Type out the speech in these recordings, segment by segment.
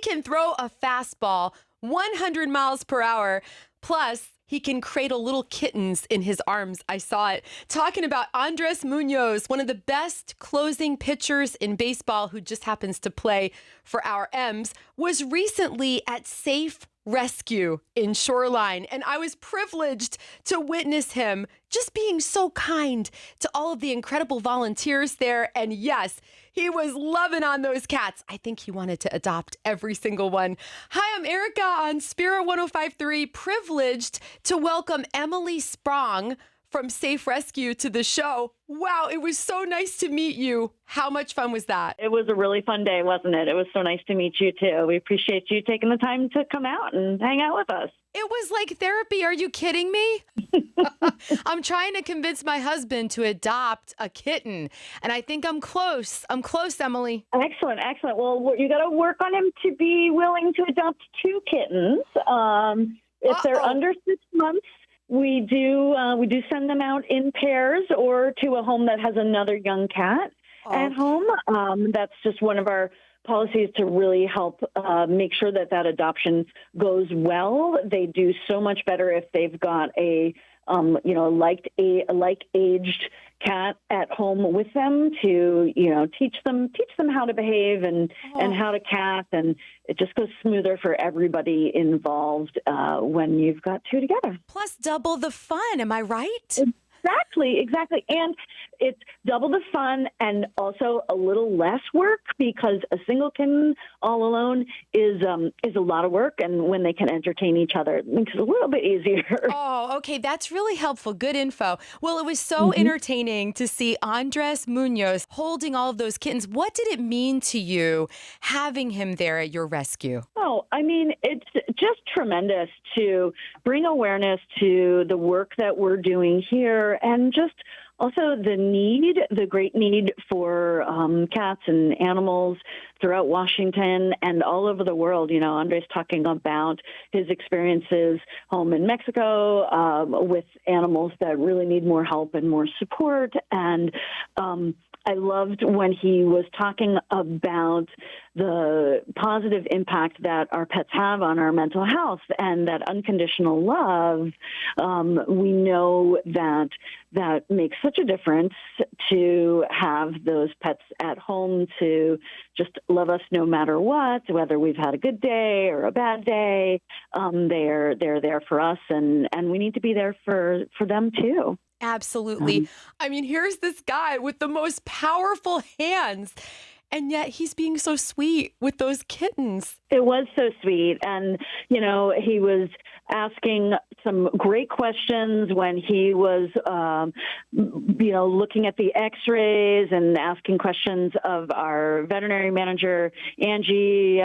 can throw a fastball 100 miles per hour. Plus, he can cradle little kittens in his arms. I saw it. Talking about Andres Munoz, one of the best closing pitchers in baseball who just happens to play for our M's, was recently at Safe Rescue in Shoreline. And I was privileged to witness him just being so kind to all of the incredible volunteers there. And yes, he was loving on those cats. I think he wanted to adopt every single one. Hi, I'm Erica on Spira 105.3, privileged to welcome Emily Sprong from Safe Rescue to the show. Wow, it was so nice to meet you. How much fun was that? It was a really fun day, wasn't it? It was so nice to meet you, too. We appreciate you taking the time to come out and hang out with us. It was like therapy. Are you kidding me? I'm trying to convince my husband to adopt a kitten, and I think I'm close. I'm close, Emily. Excellent, excellent. Well, you got to work on him to be willing to adopt 2 kittens. If they're under 6 months, we do send them out in pairs or to a home that has another young cat at home. That's just one of our policies to really help make sure that adoption goes well. They do so much better if they've got a like-aged cat at home with them to, teach them how to behave and how to cat. And it just goes smoother for everybody involved when you've got 2 together. Plus double the fun. Am I right? Exactly. And it's double the fun and also a little less work because a single kitten all alone is a lot of work. And when they can entertain each other, it makes it a little bit easier. Oh, okay. That's really helpful. Good info. Well, it was so entertaining to see Andres Munoz holding all of those kittens. What did it mean to you having him there at your rescue? Oh, I mean, it's just tremendous to bring awareness to the work that we're doing here and just also the great need for cats and animals throughout Washington and all over the world. Andres talking about his experiences home in Mexico with animals that really need more help and more support. And I loved when he was talking about the positive impact that our pets have on our mental health and that unconditional love. We know that makes such a difference to have those pets at home to just love us no matter what, whether we've had a good day or a bad day. They're there for us, and we need to be there for them too. Absolutely. I mean, here's this guy with the most powerful hands, and yet he's being so sweet with those kittens. It was so sweet. And, he was asking some great questions when he was, looking at the x-rays and asking questions of our veterinary manager, Angie,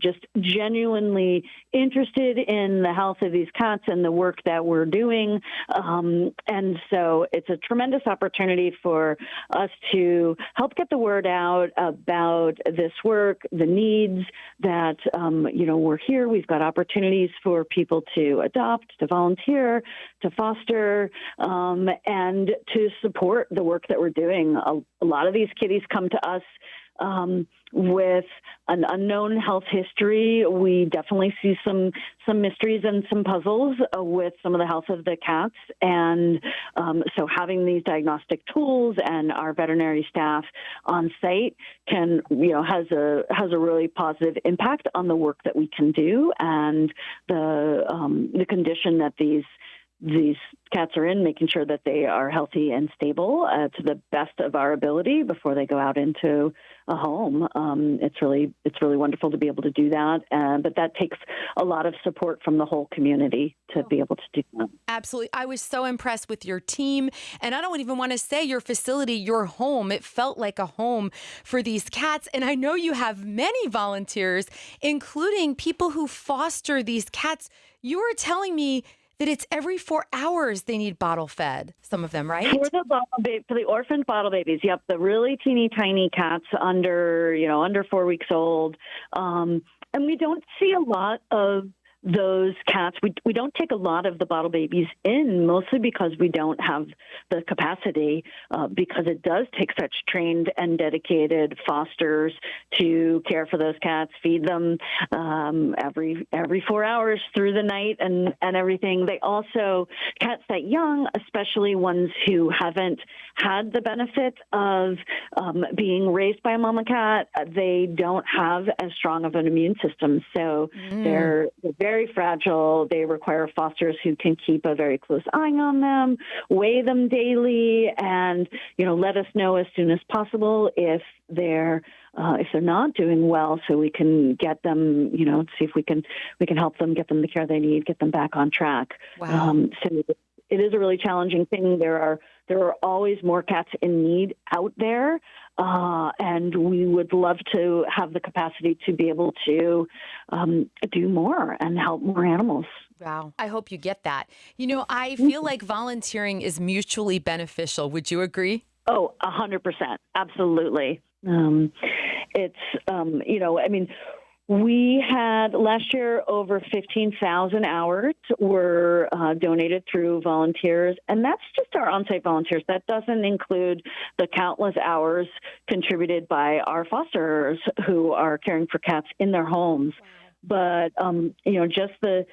just genuinely interested in the health of these cats and the work that we're doing. And so it's a tremendous opportunity for us to help get the word out about this work, the needs that, we're here. We've got opportunities for people to adopt, to volunteer, to foster, and to support the work that we're doing. A lot of these kitties come to us with an unknown health history. We definitely see some mysteries and some puzzles with some of the health of the cats. And so having these diagnostic tools and our veterinary staff on site has a really positive impact on the work that we can do and the condition that these cats are in, making sure that they are healthy and stable to the best of our ability before they go out into a home. It's really wonderful to be able to do that. But that takes a lot of support from the whole community to be able to do that. Absolutely. I was so impressed with your team. And I don't even want to say your facility, your home. It felt like a home for these cats. And I know you have many volunteers, including people who foster these cats. You were telling me that it's every 4 hours they need bottle fed, some of them, right? For the orphaned bottle babies, yep, the really teeny tiny cats under 4 weeks old. And we don't see a lot of those cats, we don't take a lot of the bottle babies in, mostly because we don't have the capacity, because it does take such trained and dedicated fosters to care for those cats, feed them every 4 hours through the night and everything. They also, cats that young, especially ones who haven't had the benefit of being raised by a mama cat, they don't have as strong of an immune system. So they're very fragile. They require fosters who can keep a very close eye on them, weigh them daily, and let us know as soon as possible if they're not doing well, so we can get them, see if we can help them, get them the care they need, get them back on track. Wow. So it is a really challenging thing. There are always more cats in need out there, and we would love to have the capacity to be able to do more and help more animals. Wow. I hope you get that. I feel like volunteering is mutually beneficial. Would you agree? Oh, 100%. Absolutely. We had last year over 15,000 hours were donated through volunteers, and that's just our on-site volunteers. That doesn't include the countless hours contributed by our fosters who are caring for cats in their homes. Wow. But, just the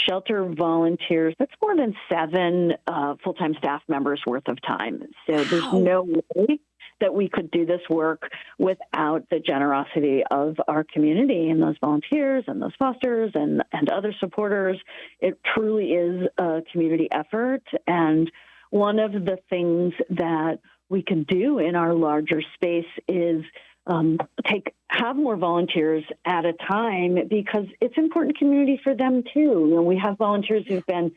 shelter volunteers, that's more than 7 full-time staff members worth of time. So there's no way that we could do this work without the generosity of our community and those volunteers and those fosters and other supporters. It truly is a community effort. And one of the things that we can do in our larger space is have more volunteers at a time, because it's important community for them too. We have volunteers who've been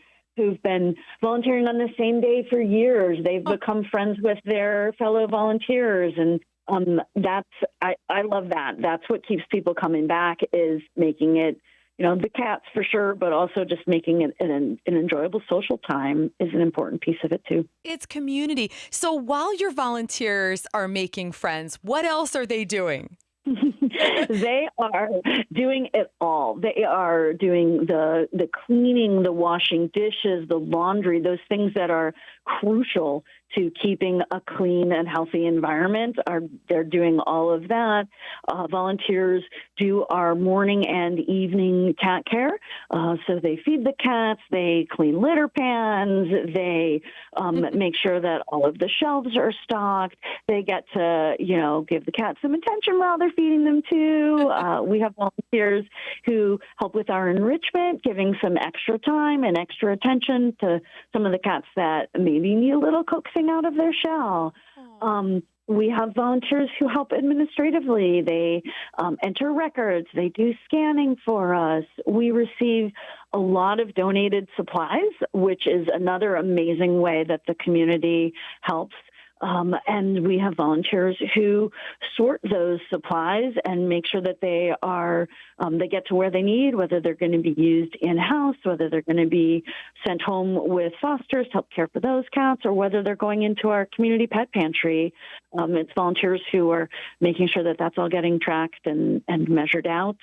volunteering on the same day for years. They've become friends with their fellow volunteers, and I love that. That's what keeps people coming back, is making it, the cats for sure, but also just making it an enjoyable social time is an important piece of it too. It's community. So while your volunteers are making friends, what else are they doing? They are doing it all. They are doing the cleaning, the washing dishes, the laundry, those things that are crucial to keeping a clean and healthy environment. They're doing all of that. Volunteers do our morning and evening cat care. So they feed the cats, they clean litter pans, they make sure that all of the shelves are stocked. They get to, give the cats some attention while they're feeding them too. We have volunteers who help with our enrichment, giving some extra time and extra attention to some of the cats that maybe need a little coaxing out of their shell. We have volunteers who help administratively. They enter records. They do scanning for us. We receive a lot of donated supplies, which is another amazing way that the community helps. And we have volunteers who sort those supplies and make sure that they get to where they need, whether they're going to be used in-house, whether they're going to be sent home with fosters to help care for those cats, or whether they're going into our community pet pantry. It's volunteers who are making sure that that's all getting tracked and measured out.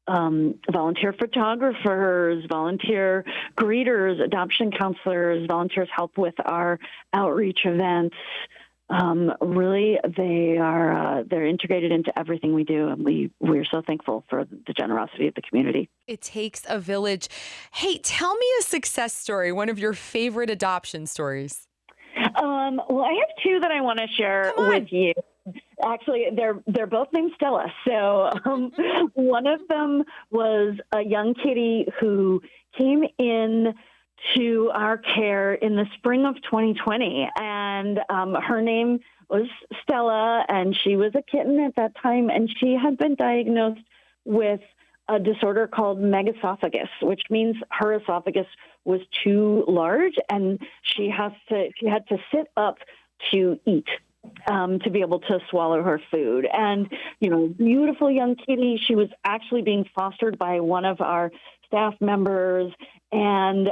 Volunteer photographers, volunteer greeters, adoption counselors, volunteers help with our outreach events. Really, they're integrated into everything we do, and we're so thankful for the generosity of the community. It takes a village. Hey, tell me a success story, one of your favorite adoption stories. Well, I have 2 that I want to share with you. Actually, they're both named Stella. So one of them was a young kitty who came in to our care in the spring of 2020, and her name was Stella, and she was a kitten at that time, and she had been diagnosed with a disorder called megaesophagus, which means her esophagus was too large, and she had to sit up to eat. To be able to swallow her food. And, beautiful young kitty. She was actually being fostered by one of our staff members, and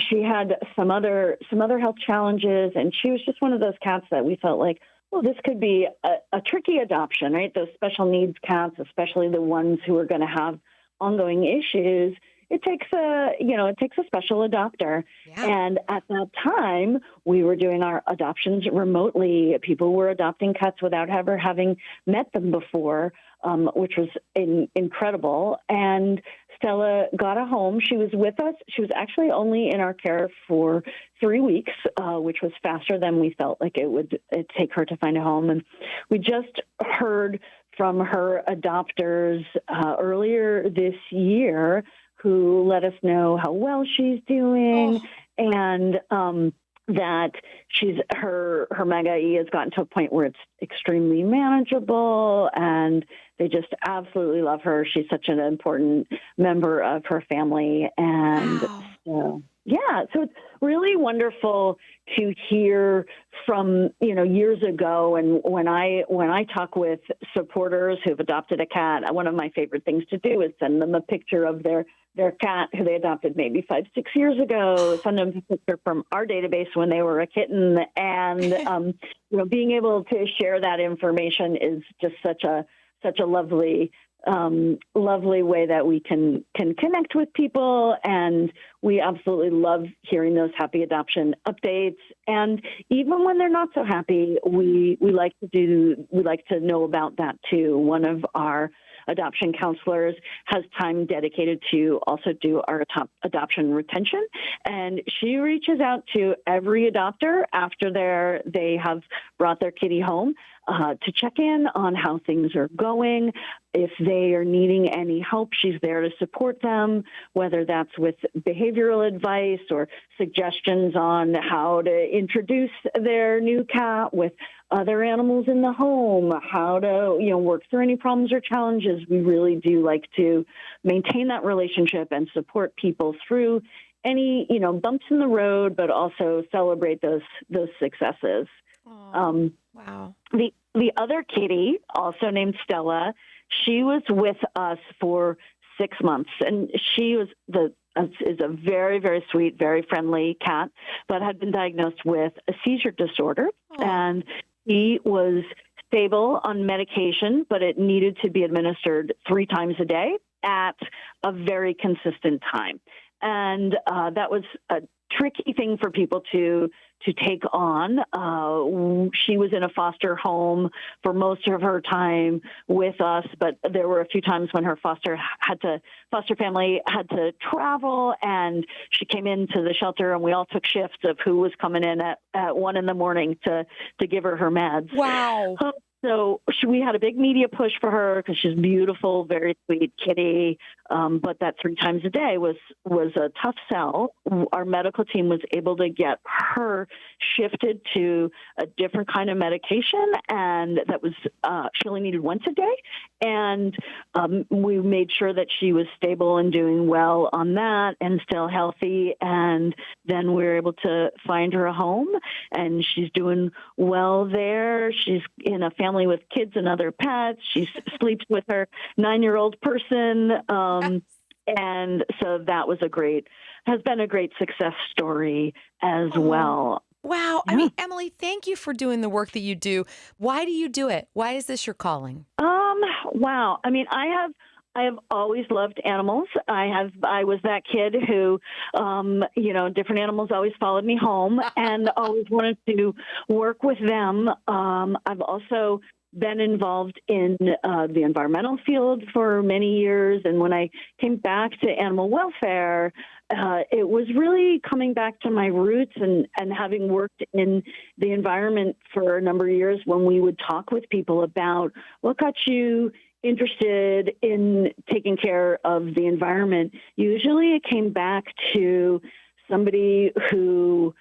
she had some other health challenges, and she was just one of those cats that we felt like, well, this could be a tricky adoption, right? Those special needs cats, especially the ones who are going to have ongoing issues. it takes a special adopter. Yeah. And at that time, we were doing our adoptions remotely. People were adopting cats without ever having met them before, which was incredible. And Stella got a home. She was with us. She was actually only in our care for 3 weeks, which was faster than we felt like it'd take her to find a home. And we just heard from her adopters earlier this year, who let us know how well she's doing, and that her mega E has gotten to a point where it's extremely manageable, and they just absolutely love her. She's such an important member of her family, and so it's really wonderful to hear from years ago. And when I talk with supporters who've adopted a cat, one of my favorite things to do is send them a picture of their cat who they adopted maybe 5-6 years ago, send them a picture from our database when they were a kitten. And, being able to share that information is just such a lovely way that we can connect with people. And we absolutely love hearing those happy adoption updates. And even when they're not so happy, we like to know about that too. One of our adoption counselors has time dedicated to also do our adoption retention. And she reaches out to every adopter after they have brought their kitty home to check in on how things are going. If they are needing any help, she's there to support them, whether that's with behavioral advice or suggestions on how to introduce their new cat with other animals in the home, how to, work through any problems or challenges. We really do like to maintain that relationship and support people through any, bumps in the road, but also celebrate those successes. Wow. The other kitty, also named Stella, she was with us for 6 months, and she is a very, very sweet, very friendly cat, but had been diagnosed with a seizure disorder. And he was stable on medication, but it needed to be administered 3 times a day at a very consistent time. And that was a tricky thing for people to take on. She was in a foster home for most of her time with us, but there were a few times when her foster family had to travel, and she came into the shelter, and we all took shifts of who was coming in at 1 a.m. to give her meds. Wow. So we had a big media push for her because she's beautiful, very sweet kitty. But that 3 times a day was a tough sell. Our medical team was able to get her shifted to a different kind of medication, and that was she only needed once a day. And we made sure that she was stable and doing well on that and still healthy. And then we were able to find her a home, and she's doing well there. She's in a family with kids and other pets. She sleeps with her 9-year-old person. And so that has been a great success story as well. Wow. Yeah. I mean, Emily, thank you for doing the work that you do. Why do you do it? Why is this your calling? Wow. I mean, I have always loved animals. I was that kid who, different animals always followed me home and always wanted to work with them. I've also been involved in the environmental field for many years. And when I came back to animal welfare, it was really coming back to my roots and having worked in the environment for a number of years when we would talk with people about what got you interested in taking care of the environment. Usually it came back to somebody who,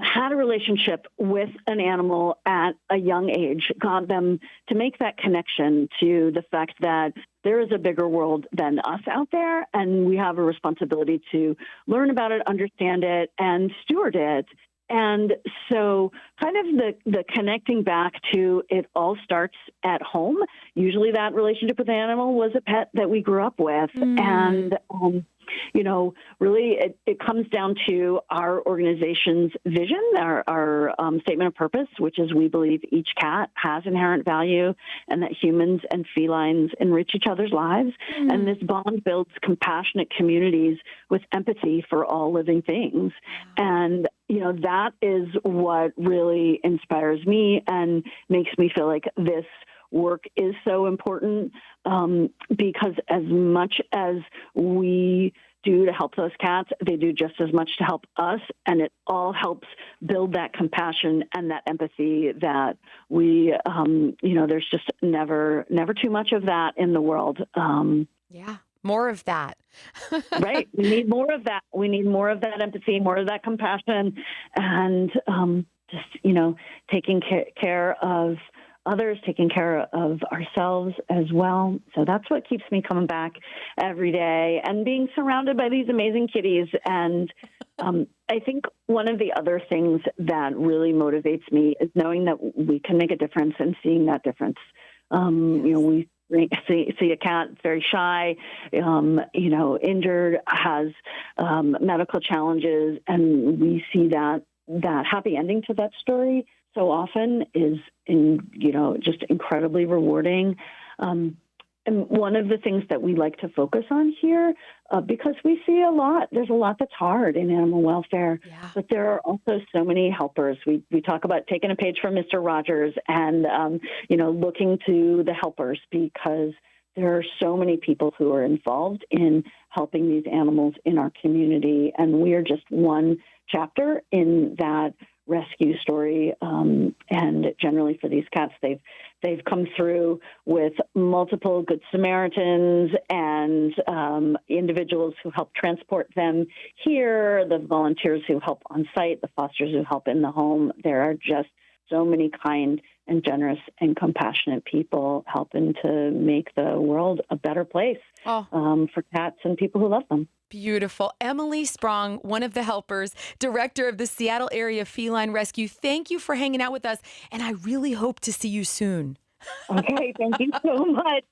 had a relationship with an animal at a young age, got them to make that connection to the fact that there is a bigger world than us out there, and we have a responsibility to learn about it, understand it, and steward it. And so kind of the connecting back to it all starts at home. Usually that relationship with the animal was a pet that we grew up with. And Really it comes down to our organization's vision, our statement of purpose, which is we believe each cat has inherent value and that humans and felines enrich each other's lives. And this bond builds compassionate communities with empathy for all living things. And, that is what really inspires me and makes me feel like this work is so important, because as much as we do to help those cats, they do just as much to help us, and it all helps build that compassion and that empathy that we, there's just never too much of that in the world. Yeah, more of that. Right. We need more of that. We need more of that empathy, more of that compassion, and taking care of others, taking care of ourselves as well. So that's what keeps me coming back every day and being surrounded by these amazing kitties. And I think one of the other things that really motivates me is knowing that we can make a difference and seeing that difference. We see a cat very shy, injured, has medical challenges, and we see that happy ending to that story so often is just incredibly rewarding. And one of the things that we like to focus on here, because we see there's a lot that's hard in animal welfare, but there are also so many helpers. We talk about taking a page from Mr. Rogers and, looking to the helpers, because there are so many people who are involved in helping these animals in our community. And we are just one chapter in that rescue story, and generally for these cats, they've come through with multiple Good Samaritans and individuals who help transport them here, the volunteers who help on site, the fosters who help in the home. There are just so many kind and generous and compassionate people helping to make the world a better place for cats and people who love them. Beautiful. Emily Sprong, one of the helpers, director of the Seattle Area Feline Rescue. Thank you for hanging out with us, and I really hope to see you soon. Okay, thank you so much.